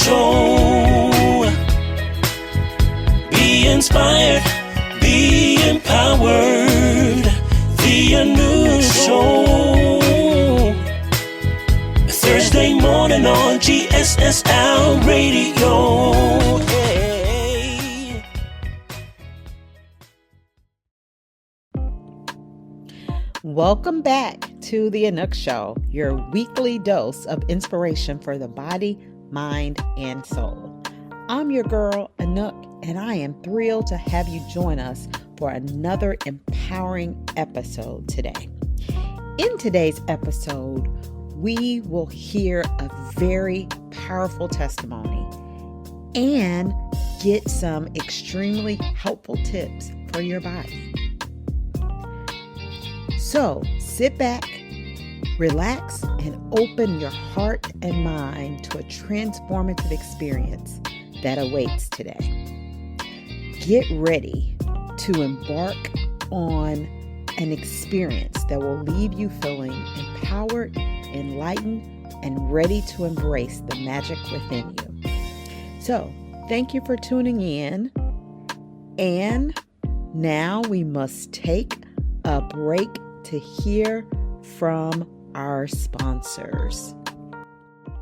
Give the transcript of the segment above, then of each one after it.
Show. Be inspired, be empowered. The Anouk Show. Thursday morning on GSSL Radio. Hey. Welcome back to the Anouk Show, your weekly dose of inspiration for the body, mind, and soul. I'm your girl, Anouk, and I am thrilled to have you join us for another empowering episode today. In today's episode, we will hear a very powerful testimony and get some extremely helpful tips for your body. So sit back, relax, and open your heart and mind to a transformative experience that awaits today. Get ready to embark on an experience that will leave you feeling empowered, enlightened, and ready to embrace the magic within you. So, thank you for tuning in. And now we must take a break to hear from our sponsors.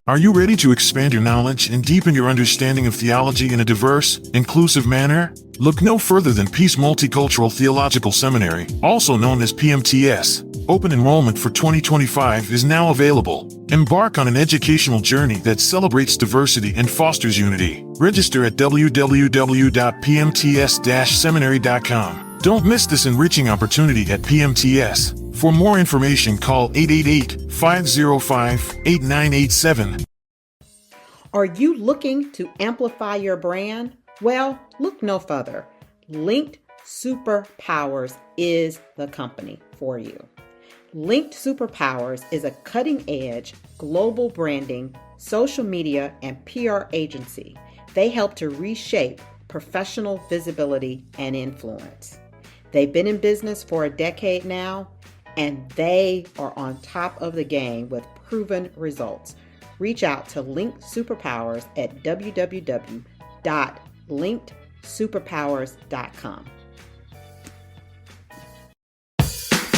Are you ready to expand your knowledge and deepen your understanding of theology in a diverse, inclusive manner? Look no further than Peace Multicultural Theological Seminary, also known as PMTS. Open enrollment for 2025 is now available. Embark on an educational journey that celebrates diversity and fosters unity. Register at www.pmts-seminary.com. Don't miss this enriching opportunity at PMTS. For more information, call 888-505-8987. Are you looking to amplify your brand? Well, look no further. Linked Superpowers is the company for you. Linked Superpowers is a cutting-edge global branding, social media, and PR agency. They help to reshape professional visibility and influence. They've been in business for a decade now, and they are on top of the game with proven results. Reach out to Linked Superpowers at www.linkedsuperpowers.com.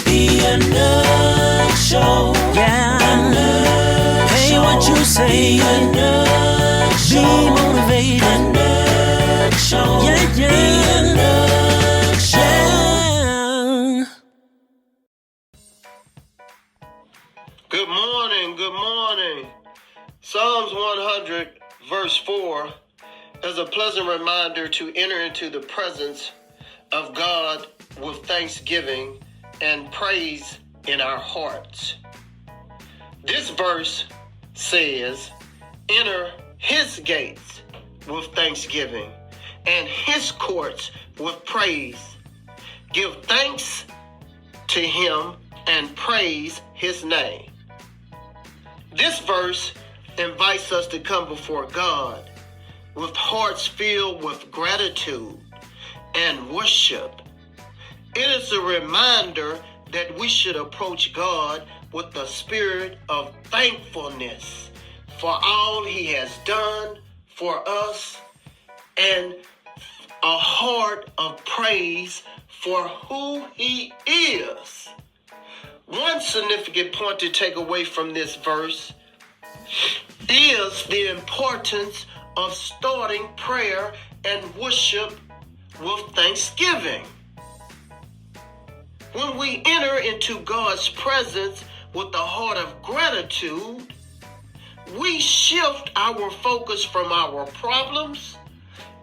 The Anouk Show. Yeah. Anouk Hey, Show. What you say? Anouk Show. Be motivated. Anouk Show. Yeah, yeah. The Anouk Show. Yeah. Good morning, good morning. Psalms 100, verse 4, is a pleasant reminder to enter into the presence of God with thanksgiving and praise in our hearts. This verse says, enter his gates with thanksgiving and his courts with praise. Give thanks to him and praise his name. This verse invites us to come before God with hearts filled with gratitude and worship. It is a reminder that we should approach God with a spirit of thankfulness for all he has done for us and a heart of praise for who he is. One significant point to take away from this verse is the importance of starting prayer and worship with thanksgiving. When we enter into God's presence with a heart of gratitude, we shift our focus from our problems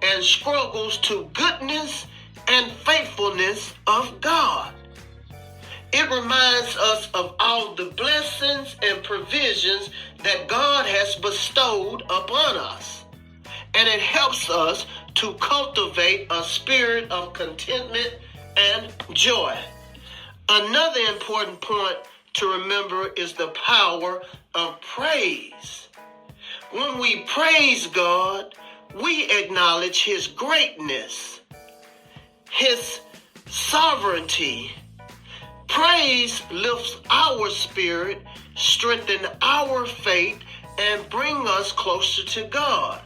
and struggles to goodness and faithfulness of God. It reminds us of all the blessings and provisions that God has bestowed upon us. And it helps us to cultivate a spirit of contentment and joy. Another important point to remember is the power of praise. When we praise God, we acknowledge his greatness, his sovereignty. Praise lifts our spirit, strengthens our faith, and brings us closer to God.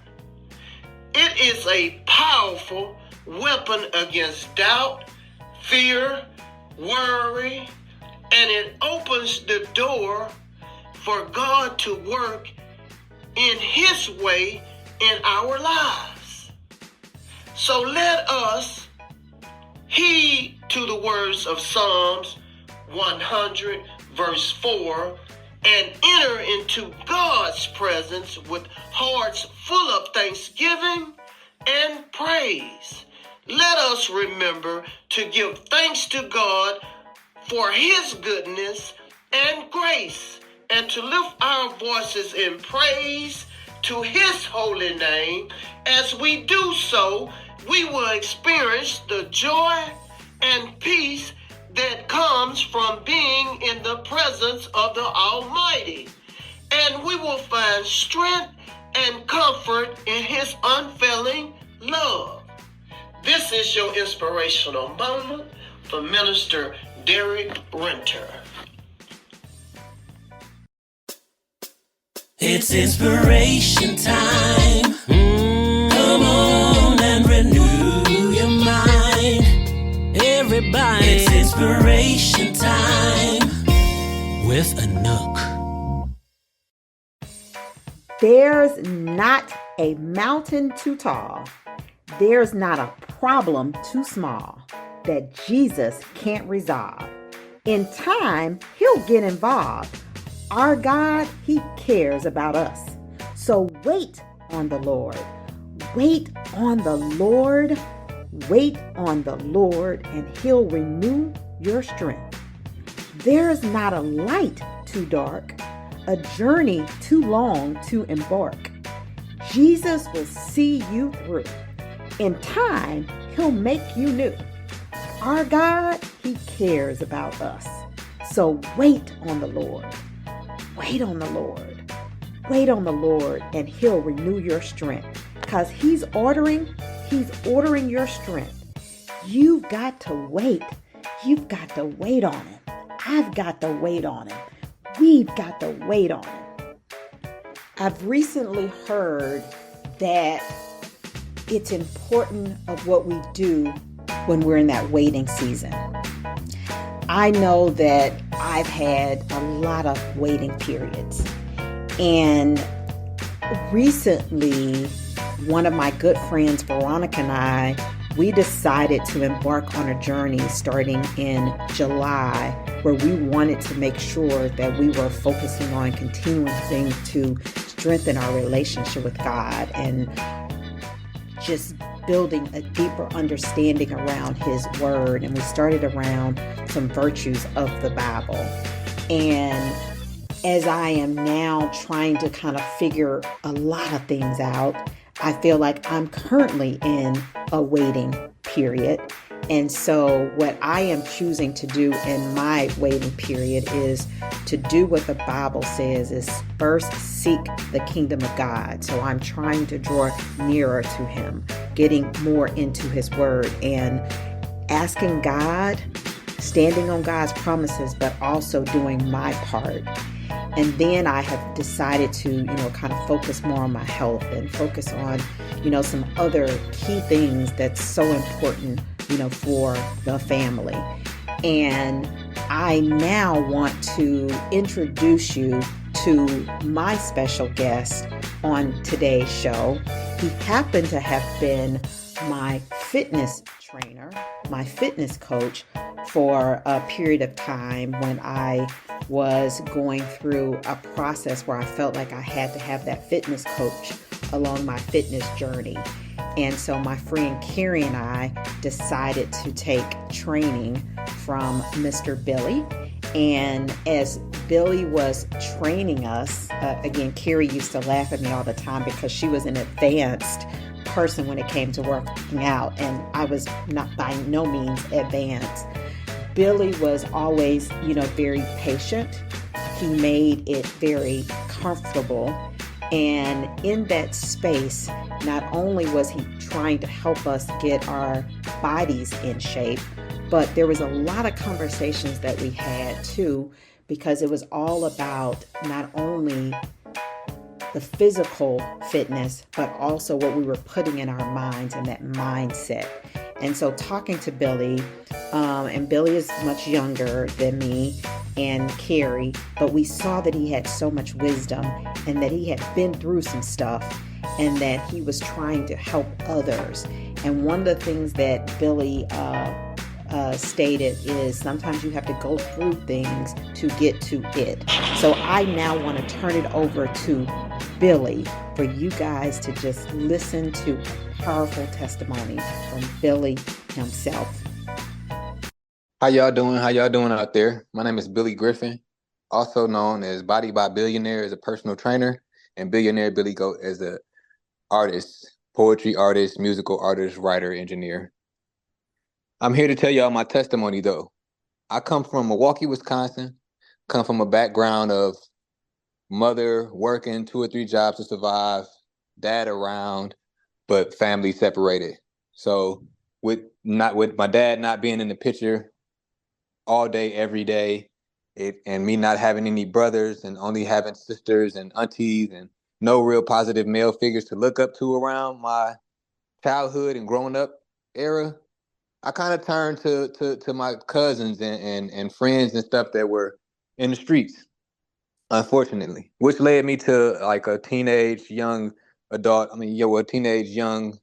It is a powerful weapon against doubt, fear, worry, and it opens the door for God to work in His way in our lives. So let us heed to the words of Psalms 100 verse 4 and enter into God's presence with hearts full of thanksgiving and praise. Let us remember to give thanks to God for His goodness and grace, and to lift our voices in praise to His holy name. As we do so, we will experience the joy and peace that comes from being in the presence of the Almighty. And we will find strength and comfort in His unfailing love. This is your inspirational moment from Minister Derek Renter. It's inspiration time. Come on and renew your mind. Everybody, it's inspiration time with Anouk. There's not a mountain too tall. There's not a problem too small that Jesus can't resolve. In time, He'll get involved. Our God, He cares about us. So wait on the Lord. Wait on the Lord. Wait on the Lord, and He'll renew your strength. There's not a light too dark, a journey too long to embark. Jesus will see you through. In time, He'll make you new. Our God, He cares about us. So wait on the Lord. Wait on the Lord. Wait on the Lord, and He'll renew your strength. Because He's ordering your strength. You've got to wait. You've got to wait on Him. I've got to wait on Him. We've got to wait on Him. I've recently heard that it's important of what we do when we're in that waiting season. I know that I've had a lot of waiting periods. And recently, one of my good friends, Veronica, and I, we decided to embark on a journey starting in July, where we wanted to make sure that we were focusing on continuing to strengthen our relationship with God and just building a deeper understanding around His Word. And we started around some virtues of the Bible. And as I am now trying to kind of figure a lot of things out, I feel like I'm currently in a waiting period. And so what I am choosing to do in my waiting period is to do what the Bible says is first seek the kingdom of God. So I'm trying to draw nearer to Him, getting more into His Word and asking God, standing on God's promises, but also doing my part. And then I have decided to, kind of focus more on my health and focus on, some other key things that's so important, for the family. And I now want to introduce you to my special guest on today's show. He happened to have been my fitness trainer, my fitness coach for a period of time when I was going through a process where I felt like I had to have that fitness coach along my fitness journey. And so my friend Carrie and I decided to take training from Mr. Billy. And as Billy was training us, again, Carrie used to laugh at me all the time because she was an advanced person when it came to working out, and I was not by no means advanced. Billy was always, very patient. He made it very comfortable. And in that space, not only was he trying to help us get our bodies in shape, but there was a lot of conversations that we had too, because it was all about not only the physical fitness, but also what we were putting in our minds and that mindset. And so talking to Billy, and Billy is much younger than me and Carrie, but we saw that he had so much wisdom and that he had been through some stuff and that he was trying to help others. And one of the things that Billy stated is sometimes you have to go through things to get to it. So I now want to turn it over to Billy for you guys to just listen to a powerful testimony from Billy himself. How y'all doing? How y'all doing out there? My name is Billy Griffin, also known as Body by Billionaire as a personal trainer, and Billionaire Billy Goat as a artist, poetry artist, musical artist, writer, engineer. I'm here to tell y'all my testimony though. I come from Milwaukee, Wisconsin, come from a background of mother working 2 or 3 jobs to survive, dad around, but family separated. So with my dad not being in the picture all day, every day, and me not having any brothers and only having sisters and aunties and no real positive male figures to look up to around my childhood and growing up era, I kind of turned to my cousins and friends and stuff that were in the streets, unfortunately, which led me to like a teenage young adult, teenage young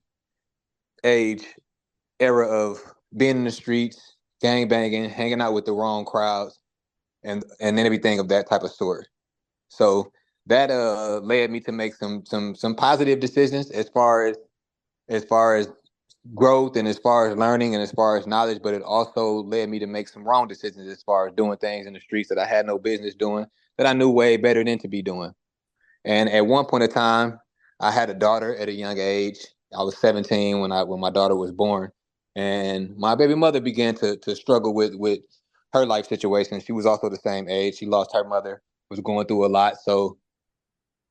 age era of being in the streets, gang banging, hanging out with the wrong crowds, and everything of that type of sort. So that led me to make some positive decisions as far as growth and as far as learning and as far as knowledge, but it also led me to make some wrong decisions as far as doing things in the streets that I had no business doing, that I knew way better than to be doing. And at one point in time, I had a daughter at a young age. I was 17 when my daughter was born, and my baby mother began to struggle with her life situation. She was also the same age. She lost her mother, was going through a lot. So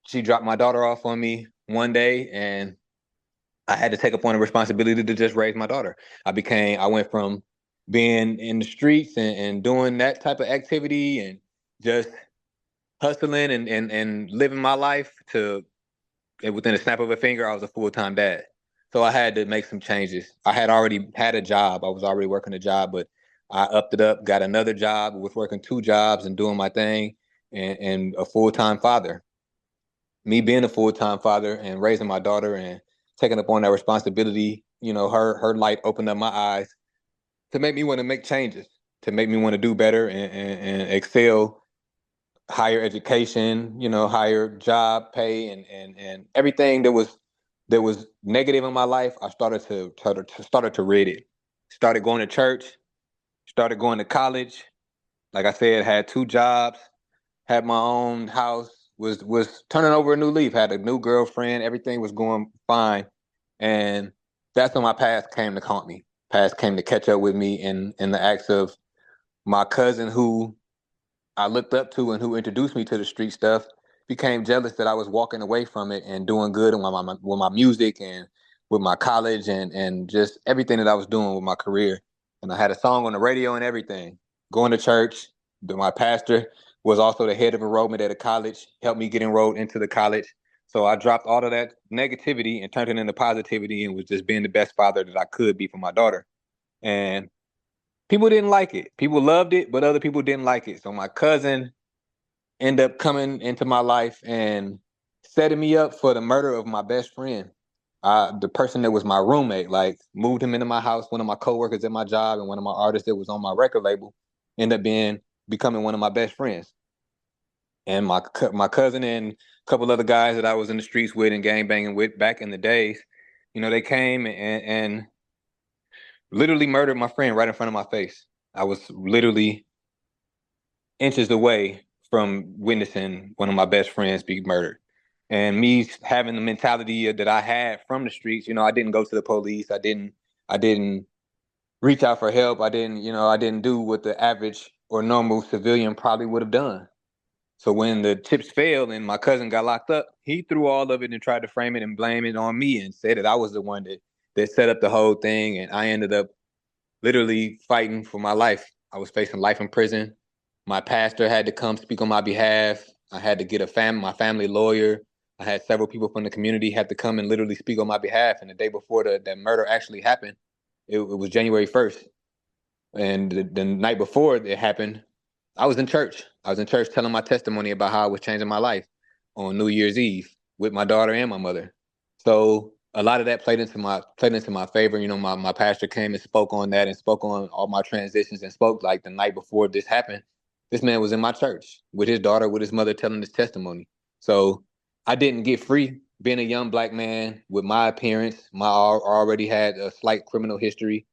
she dropped my daughter off on me one day, and I had to take upon the responsibility to just raise my daughter. I went from being in the streets and doing that type of activity and just hustling and living my life to, and within a snap of a finger, I was a full-time dad. So I had to make some changes. I had already had a job. I was already working a job, but I upped it up, got another job, was working 2 jobs and doing my thing, and a full-time father. Me being a full-time father and raising my daughter and taking up on that responsibility, her light opened up my eyes to make me want to make changes, to make me want to do better and excel, higher education, higher job pay, and everything that was negative in my life. I started to rid it. Started going to church, started going to college. Like I said, had 2 jobs, had my own house, was turning over a new leaf, had a new girlfriend, everything was going fine. And that's when my past came to haunt me. Past came to catch up with me in the acts of my cousin who I looked up to and who introduced me to the street stuff became jealous that I was walking away from it and doing good with my music and with my college and just everything that I was doing with my career. And I had a song on the radio and everything. Going to church, my pastor was also the head of enrollment at a college, helped me get enrolled into the college. So I dropped all of that negativity and turned it into positivity and was just being the best father that I could be for my daughter. And people didn't like it. People loved it, but other people didn't like it. So my cousin ended up coming into my life and setting me up for the murder of my best friend. The person that was my roommate, like moved him into my house, one of my coworkers at my job and one of my artists that was on my record label, ended up becoming one of my best friends. And my cousin and a couple other guys that I was in the streets with and gang banging with back in the days, they came and literally murdered my friend right in front of my face. I was literally inches away from witnessing one of my best friends be murdered. And me having the mentality that I had from the streets, I didn't go to the police. I didn't reach out for help. I didn't do what the average or normal civilian probably would have done. So when the chips failed and my cousin got locked up, he threw all of it and tried to frame it and blame it on me and said that I was the one that set up the whole thing. And I ended up literally fighting for my life. I was facing life in prison. My pastor had to come speak on my behalf. I had to get my family lawyer. I had several people from the community have to come and literally speak on my behalf. And the day before that murder actually happened, it was January 1st. And the night before it happened, I was in church. I was in church telling my testimony about how I was changing my life on New Year's Eve with my daughter and my mother. So a lot of that played into my favor. You know, my pastor came and spoke on that and spoke on all my transitions and spoke like the night before this happened. This man was in my church with his daughter, with his mother, telling his testimony. So I didn't get free being a young black man with my appearance. I already had a slight criminal history.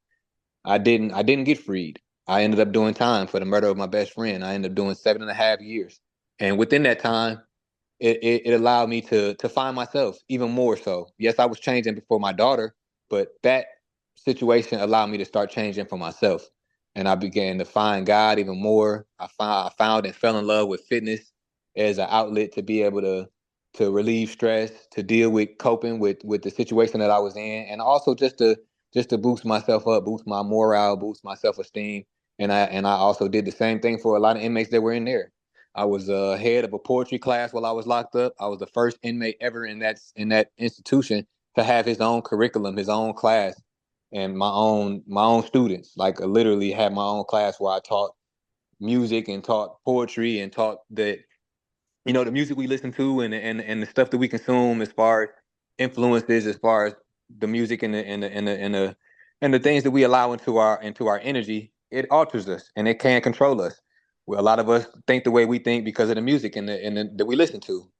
I didn't get freed. I ended up doing time for the murder of my best friend. I ended up doing 7.5 years. And within that time, it allowed me to find myself even more so. Yes, I was changing before my daughter, but that situation allowed me to start changing for myself. And I began to find God even more. I found and fell in love with fitness as an outlet to be able to relieve stress, to deal with coping with the situation that I was in, and also just to boost myself up, boost my morale, boost my self-esteem. And I also did the same thing for a lot of inmates that were in there. I was head of a poetry class while I was locked up. I was the first inmate ever in that institution to have his own curriculum, his own class, and my own students. Like literally had my own class where I taught music and taught poetry and taught the music we listen to and the stuff that we consume as far as influences, as far as the music and the things that we allow into our energy. It alters us and it can control us. Well, a lot of us think the way we think because of the music that we listen to.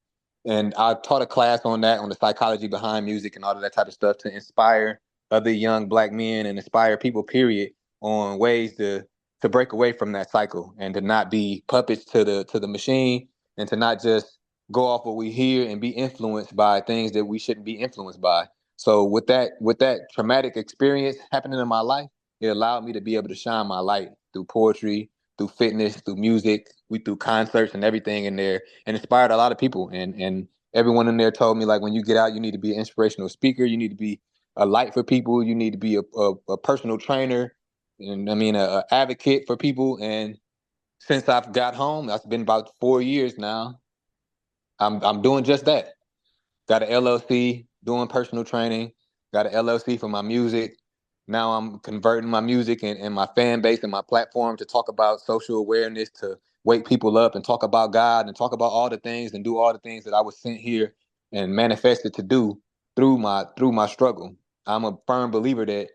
And I taught a class on that, on the psychology behind music and all of that type of stuff, to inspire other young black men and inspire people, period, on ways to break away from that cycle and to not be puppets to the machine, and to not just go off what we hear and be influenced by things that we shouldn't be influenced by. So with that traumatic experience happening in my life, it allowed me to be able to shine my light through poetry, through fitness, through music, we through concerts and everything in there, and inspired a lot of people. And everyone in there told me, like, when you get out, you need to be an inspirational speaker, you need to be a light for people, you need to be a personal trainer, and I mean a advocate for people. And since I've got home, that's been about 4 years now. I'm doing just that. Got an LLC, doing personal training. Got an LLC for my music. Now I'm converting my music and my fan base and my platform to talk about social awareness, to wake people up and talk about God and talk about all the things and do all the things that I was sent here and manifested to do through my struggle. I'm a firm believer that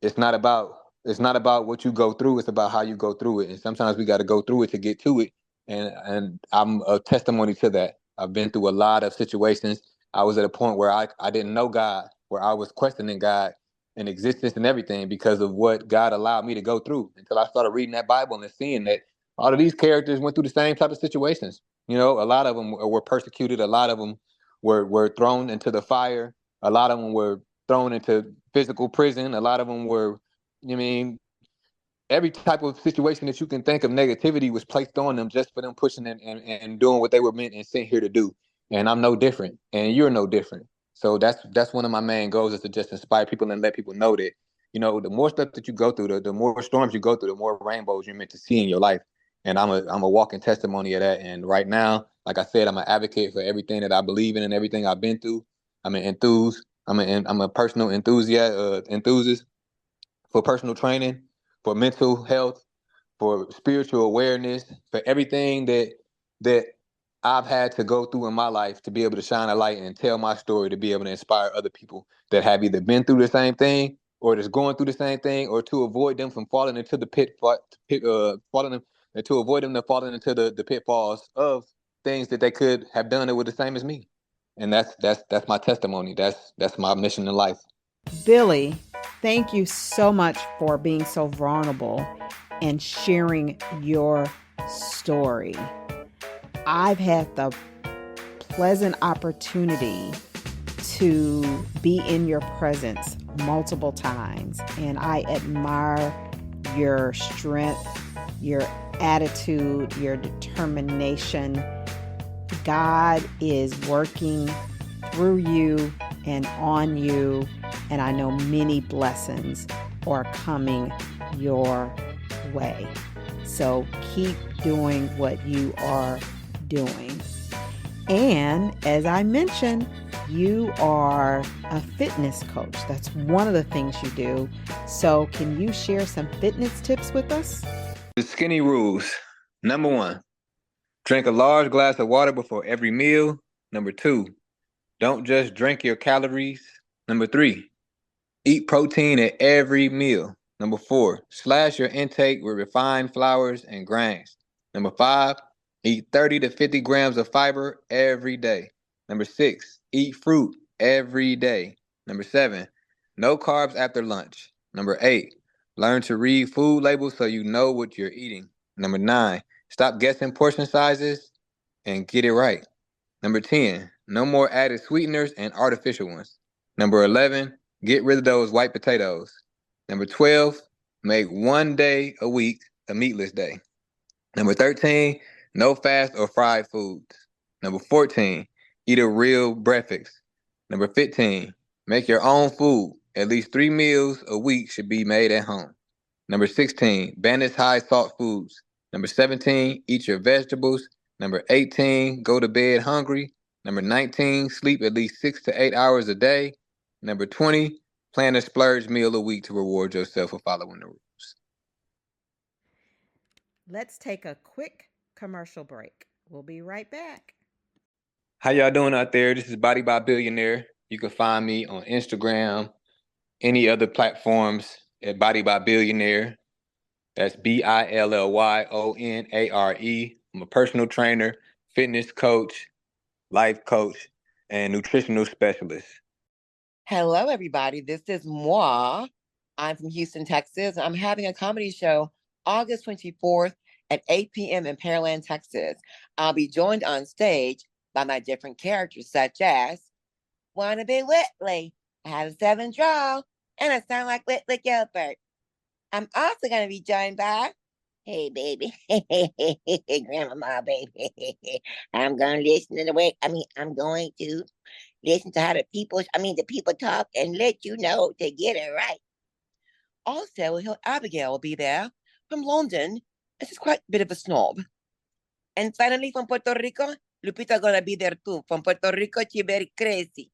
it's not about it's not about what you go through, it's about how you go through it. And sometimes we got to go through it to get to it. And I'm a testimony to that. I've been through a lot of situations. I was at a point where I didn't know God, where I was questioning God and existence and everything because of what God allowed me to go through, until I started reading that Bible and seeing that all of these characters went through the same type of situations. A lot of them were persecuted. A lot of them were thrown into the fire. A lot of them were thrown into physical prison. A lot of them were, I mean, every type of situation that you can think of, negativity was placed on them just for them pushing and doing what they were meant and sent here to do. And I'm no different, and you're no different. So that's one of my main goals, is to just inspire people and let people know that, the more stuff that you go through, the more storms you go through, the more rainbows you're meant to see in your life. And I'm a walking testimony of that. And right now, like I said, I'm an advocate for everything that I believe in and everything I've been through. I'm a personal enthusiast for personal training, for mental health, for spiritual awareness, for everything that I've had to go through in my life, to be able to shine a light and tell my story, to be able to inspire other people that have either been through the same thing or that's going through the same thing, or to avoid them from falling into the to avoid them falling into the pitfalls of things that they could have done that were the same as me. And that's my testimony. That's my mission in life. Billy, thank you so much for being so vulnerable and sharing your story. I've had the pleasant opportunity to be in your presence multiple times, and I admire your strength, your attitude, your determination. God is working through you and on you, and I know many blessings are coming your way. So keep doing what you are doing. And as I mentioned, you are a fitness coach. That's one of the things you do. So can you share some fitness tips with us? The skinny rules. Number 1, drink a large glass of water before every meal. Number 2, don't just drink your calories. Number 3, eat protein at every meal. Number 4, slash your intake with refined flours and grains. Number 5, eat 30 to 50 grams of fiber every day. Number 6, eat fruit every day. Number 7, no carbs after lunch. Number 8, learn to read food labels so you know what you're eating. Number 9, stop guessing portion sizes and get it right. Number 10, no more added sweeteners and artificial ones. Number 11, get rid of those white potatoes. Number 12, make one day a week a meatless day. Number 13, no fast or fried foods. Number 14, eat a real breakfast. Number 15, make your own food. At least 3 meals a week should be made at home. Number 16, banish high salt foods. Number 17, eat your vegetables. Number 18, go to bed hungry. Number 19, sleep at least 6 to 8 hours a day. Number 20, plan a splurge meal a week to reward yourself for following the rules. Let's take a quick commercial break. We'll be right back. How y'all doing out there? This is Body by Billionaire. You can find me on Instagram, any other platforms at Body by Billionaire. That's BILLYONARE. I'm a personal trainer, fitness coach, life coach, and nutritional specialist. Hello, everybody. This is moi. I'm from Houston, Texas. I'm having a comedy show August 24th at 8 p.m. in Pearland, Texas. I'll be joined on stage by my different characters, such as Wanna Be Whitley, I have a 7 draw, and I sound like Whitley Gilbert. I'm also going to be joined by, hey, baby, grandmama, baby. I'm going to listen to the way, I'm going to listen to how the people talk and let you know to get it right. Also, Abigail will be there from London. This is quite a bit of a snob. And finally, from Puerto Rico, Lupita gonna be there too. From Puerto Rico, she's very crazy.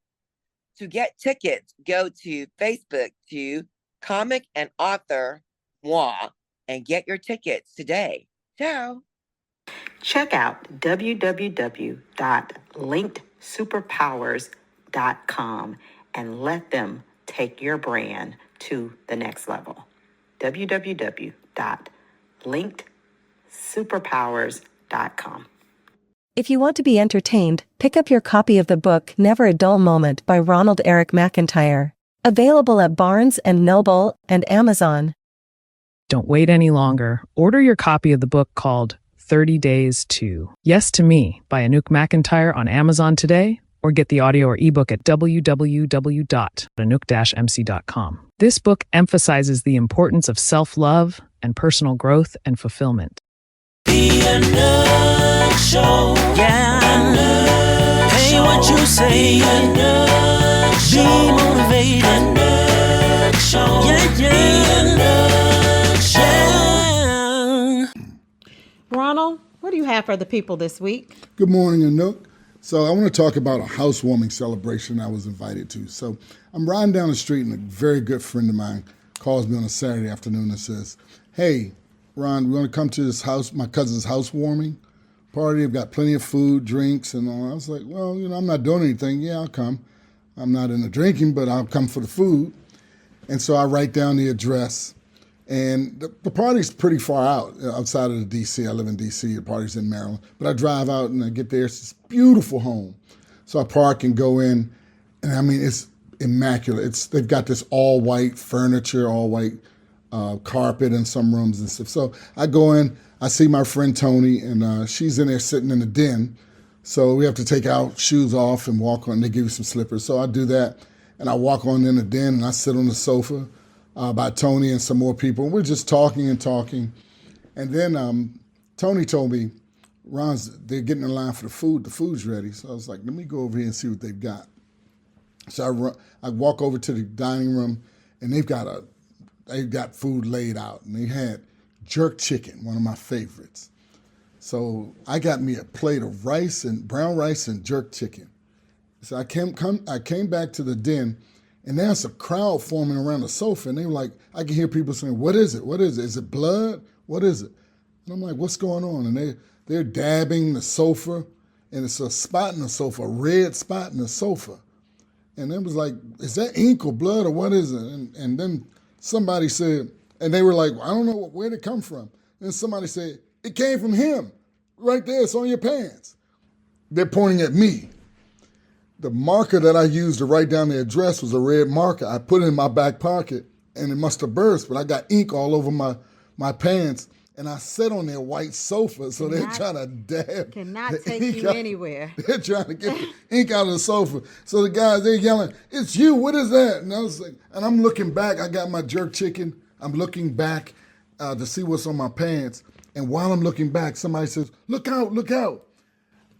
To get tickets, go to Facebook to Comic and Author Moi and get your tickets today. Ciao. Check out www.linkedsuperpowers.com and let them take your brand to the next level. www.linkedsuperpowers.com. If you want to be entertained, pick up your copy of the book Never a Dull Moment by Ronald Eric McIntyre. Available at Barnes & Noble and Amazon. Don't wait any longer. Order your copy of the book called 30 Days to Yes to Me by Anouk McIntyre on Amazon today, or get the audio or ebook at www.anouk-mc.com. This book emphasizes the importance of self-love and personal growth and fulfillment. The Anouk Show. Yeah, Anouk. Hey, what you say? Anouk Show. Be motivated. Anouk Show. Yeah, yeah. The Anouk Show. Ronald, what do you have for the people this week? Good morning, Anouk. So I want to talk about a housewarming celebration I was invited to. So I'm riding down the street and a very good friend of mine calls me on a Saturday afternoon and says, hey, Ron, we want to come to this house, my cousin's housewarming party. They've got plenty of food, drinks, and all. I was like, well, I'm not doing anything. Yeah, I'll come. I'm not into drinking, but I'll come for the food. And so I write down the address. And the party's pretty far out, outside of the D.C. I live in D.C. The party's in Maryland. But I drive out and I get there. It's this beautiful home. So I park and go in. And it's immaculate. They've got this all white furniture, all white carpet in some rooms and stuff. So I go in, I see my friend Tony, and she's in there sitting in the den. So we have to take our shoes off and walk on. They give you some slippers. So I do that, and I walk on in the den, and I sit on the sofa by Tony and some more people. We're just talking and talking. And then Tony told me, they're getting in line for the food. The food's ready. So I was like, let me go over here and see what they've got. So I walk over to the dining room, and they've got food laid out, and they had jerk chicken, one of my favorites. So I got me a plate of brown rice and jerk chicken. So I came back to the den, and there's a crowd forming around the sofa, and they were like, I can hear people saying, "What is it? What is it? Is it blood? What is it?" And I'm like, "What's going on?" And they're dabbing the sofa, and it's a spot in the sofa, a red spot in the sofa. And it was like, "Is that ink or blood or what is it?" And then somebody said, and they were like, "I don't know where it come from." And somebody said, "It came from him, right there. It's on your pants." They're pointing at me. The marker that I used to write down the address was a red marker. I put it in my back pocket, and it must have burst, but I got ink all over my pants, and I sat on their white sofa, so they're trying to dab. Cannot take you anywhere. They're trying to get the ink out of the sofa. So the guys, they're yelling, "It's you, what is that?" And I was like, and I'm looking back, I got my jerk chicken. I'm looking back to see what's on my pants. And while I'm looking back, somebody says, "Look out, look out."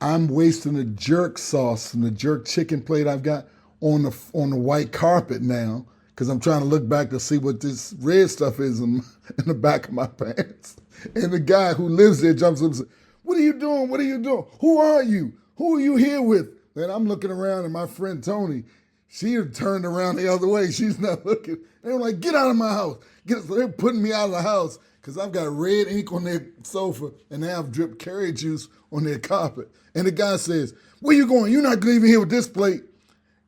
I'm wasting the jerk sauce and the jerk chicken plate I've got on the white carpet now, because I'm trying to look back to see what this red stuff is in the back of my pants. And the guy who lives there jumps up and says, "What are you doing? What are you doing? Who are you? Who are you here with?" And I'm looking around, and my friend Tony, she had turned around the other way. She's not looking. They were like, "Get out of my house." So they're putting me out of the house because I've got red ink on their sofa, and they have drip carrot juice on their carpet. And the guy says, "Where you going? You're not leaving here with this plate."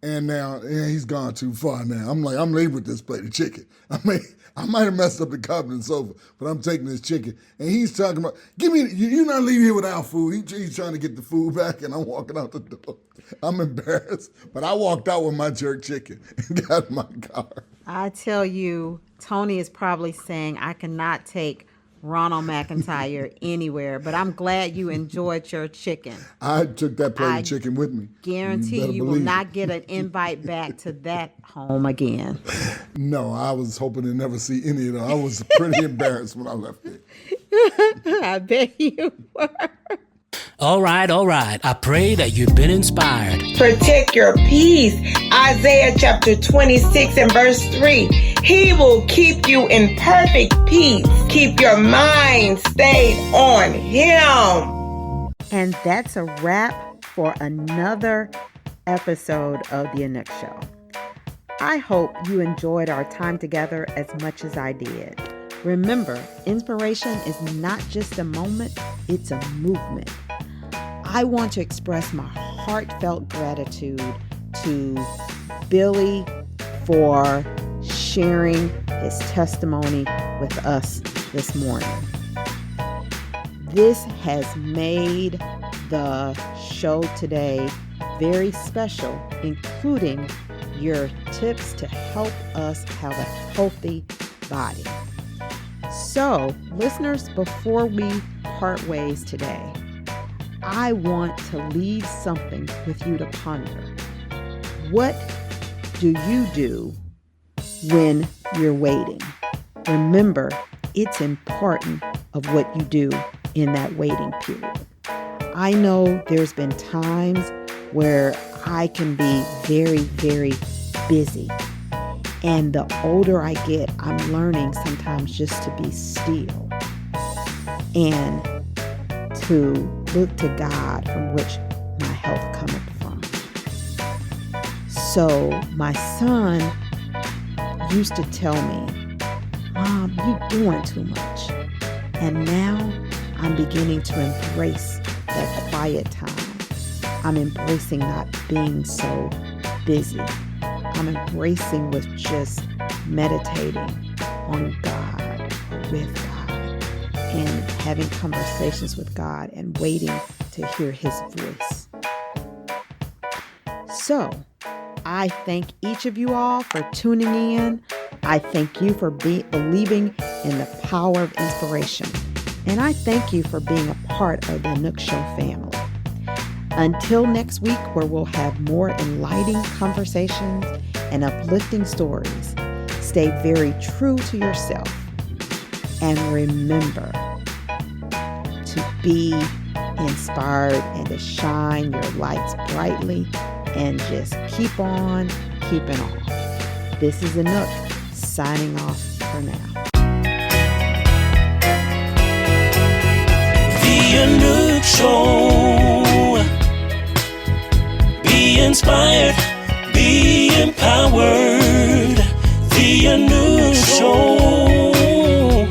And now he's gone too far now. I'm like, I'm leaving with this plate of chicken. I might have messed up the carpet and sofa, but I'm taking this chicken. And he's talking about, you're not leaving here without food. He's trying to get the food back, and I'm walking out the door. I'm embarrassed, but I walked out with my jerk chicken and got in my car. I tell you, Tony is probably saying, I cannot take Ronald McIntyre anywhere, but I'm glad you enjoyed your chicken. I took that plate of chicken with me. Guarantee you will not get an invite back to that home again. No, I was hoping to never see any of them. I was pretty embarrassed when I left it. I bet you were. All right. I pray that you've been inspired. Protect your peace. Isaiah chapter 26 and verse 3. He will keep you in perfect peace. Keep your mind stayed on Him. And that's a wrap for another episode of The Anouk Show. I hope you enjoyed our time together as much as I did. Remember, inspiration is not just a moment, it's a movement. I want to express my heartfelt gratitude to Billy for sharing his testimony with us this morning. This has made the show today very special, including your tips to help us have a healthy body. So, listeners, before we part ways today, I want to leave something with you to ponder. What do you do when you're waiting? Remember, it's important of what you do in that waiting period. I know there's been times where I can be very, very busy. And the older I get, I'm learning sometimes just to be still and to look to God from which my health cometh from. So my son used to tell me, "Mom, you're doing too much." And now I'm beginning to embrace that quiet time. I'm embracing not being so busy. I'm embracing with just meditating on God, with God, and having conversations with God and waiting to hear His voice. So, I thank each of you all for tuning in. I thank you for believing in the power of inspiration. And I thank you for being a part of the Anouk Show family. Until next week, where we'll have more enlightening conversations and uplifting stories, stay very true to yourself. And remember to be inspired and to shine your lights brightly and just keep on keeping on. This is Anouk signing off for now. The Anouk Show. Be inspired, be empowered. The Anouk Show.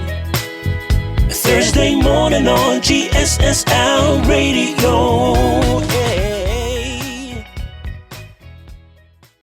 Thursday morning on GSSL Radio.